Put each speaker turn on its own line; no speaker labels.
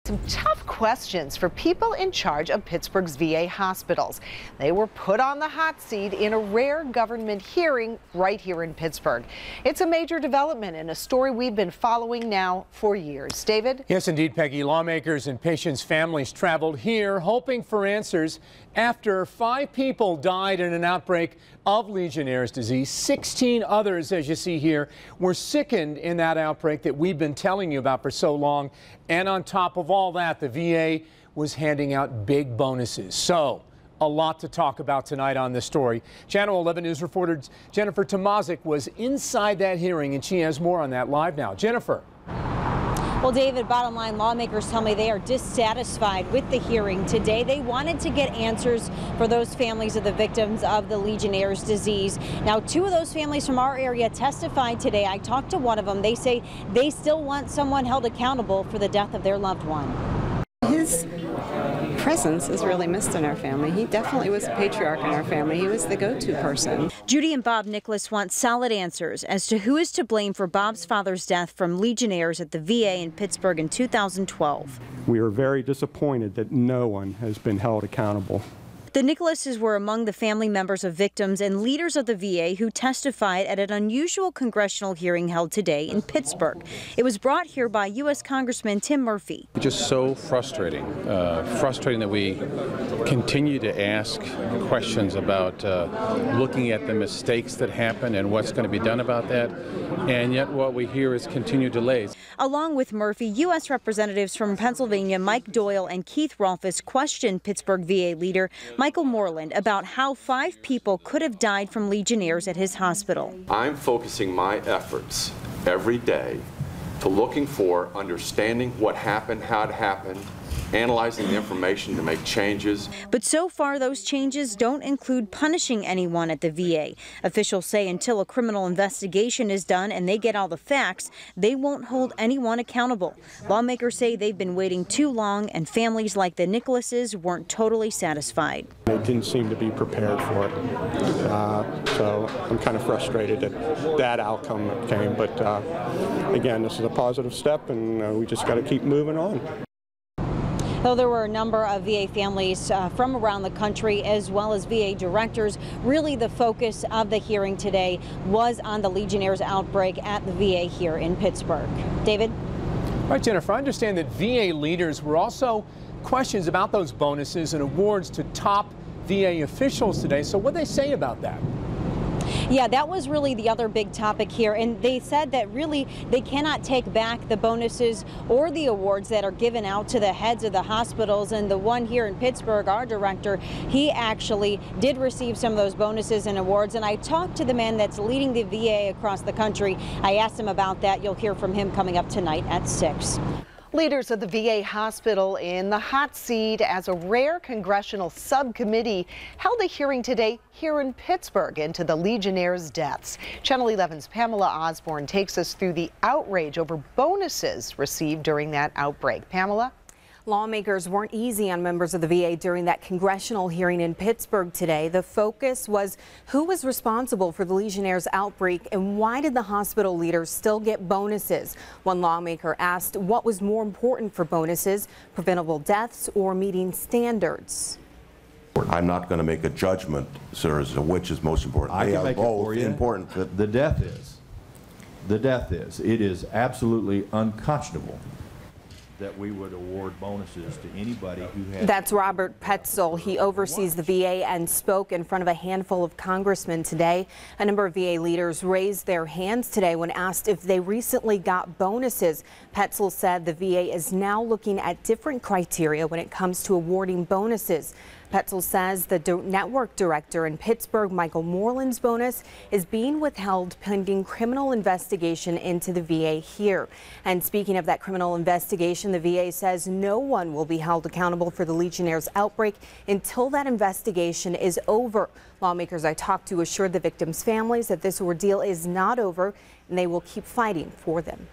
Some tough questions for people in charge of Pittsburgh's VA hospitals. They were put on the hot seat in a rare government hearing right here in Pittsburgh. It's a major development and a story we've been following now for years. David?
Yes, indeed, Peggy. Lawmakers and patients' families traveled here hoping for answers after 5 people died in an outbreak of Legionnaire's disease. 16 others, as you see here, were sickened in that outbreak that we've been telling you about for so long. And on top of all that, the VA was handing out big bonuses. So, a lot to talk about tonight on this story. Channel 11 News reporter Jennifer Tomazik was inside that hearing, and she has more on that live now. Jennifer.
Well, David, bottom line, lawmakers tell me they are dissatisfied with the hearing today. They wanted to get answers for those families of the victims of the Legionnaire's disease. Now, 2 of those families from our area testified today. I talked to one of them. They say they still want someone held accountable for the death of their loved one.
His presence is really missed in our family. He definitely was a patriarch in our family. He was the go-to person.
Judy and Bob Nicholas want solid answers as to who is to blame for Bob's father's death from Legionnaire's at the VA in Pittsburgh in 2012.
We are very disappointed that no one has been held accountable.
The Nicholases were among the family members of victims and leaders of the VA who testified at an unusual congressional hearing held today in Pittsburgh. It was brought here by U.S. Congressman Tim Murphy.
It's just so frustrating. Frustrating that we continue to ask questions about looking at the mistakes that happen and what's going to be done about that. And yet what we hear is continued delays.
Along with Murphy, U.S. representatives from Pennsylvania Mike Doyle and Keith Rolfes questioned Pittsburgh VA leader Michael Moreland about how 5 people could have died from Legionnaire's at his hospital.
I'm focusing my efforts every day to looking for understanding what happened, how it happened, analyzing the information to make changes.
But so far, those changes don't include punishing anyone at the VA. Officials say until a criminal investigation is done and they get all the facts, they won't hold anyone accountable. Lawmakers say they've been waiting too long, and families like the Nicholases weren't totally satisfied.
They didn't seem to be prepared for it. So I'm kind of frustrated that that outcome came. But again, this is a positive step, and we just got to keep moving on.
Though there were a number of VA families from around the country as well as VA directors, really the focus of the hearing today was on the Legionnaire's outbreak at the VA here in Pittsburgh. David?
All right, Jennifer, I understand that VA leaders were also questions about those bonuses and awards to top VA officials today. So what did they say about that?
Yeah, that was really the other big topic here, and they said that really they cannot take back the bonuses or the awards that are given out to the heads of the hospitals. And the one here in Pittsburgh, our director, he actually did receive some of those bonuses and awards, and I talked to the man that's leading the VA across the country. I asked him about that. You'll hear from him coming up tonight at 6.
Leaders of the VA hospital in the hot seat as a rare congressional subcommittee held a hearing today here in Pittsburgh into the Legionnaire's deaths. Channel 11's Pamela Osborne takes us through the outrage over bonuses received during that outbreak. Pamela?
Lawmakers weren't easy on members of the VA during that congressional hearing in Pittsburgh today. The focus was who was responsible for the Legionnaire's outbreak and why did the hospital leaders still get bonuses? One lawmaker asked what was more important for bonuses, preventable deaths or meeting standards.
I'm not going to make a judgment, sir, as to which is most important.
I can make it for you.
Important.
The death is. It is absolutely unconscionable that we would award bonuses to anybody who has.
That's Robert Petzel. He oversees the VA and spoke in front of a handful of congressmen today. A number of VA leaders raised their hands today when asked if they recently got bonuses. Petzel said the VA is now looking at different criteria when it comes to awarding bonuses. Petzel says the network director in Pittsburgh, Michael Moreland's bonus, is being withheld pending criminal investigation into the VA here. And speaking of that criminal investigation, the VA says no one will be held accountable for the Legionnaire's outbreak until that investigation is over. Lawmakers I talked to assured the victims' families that this ordeal is not over and they will keep fighting for them.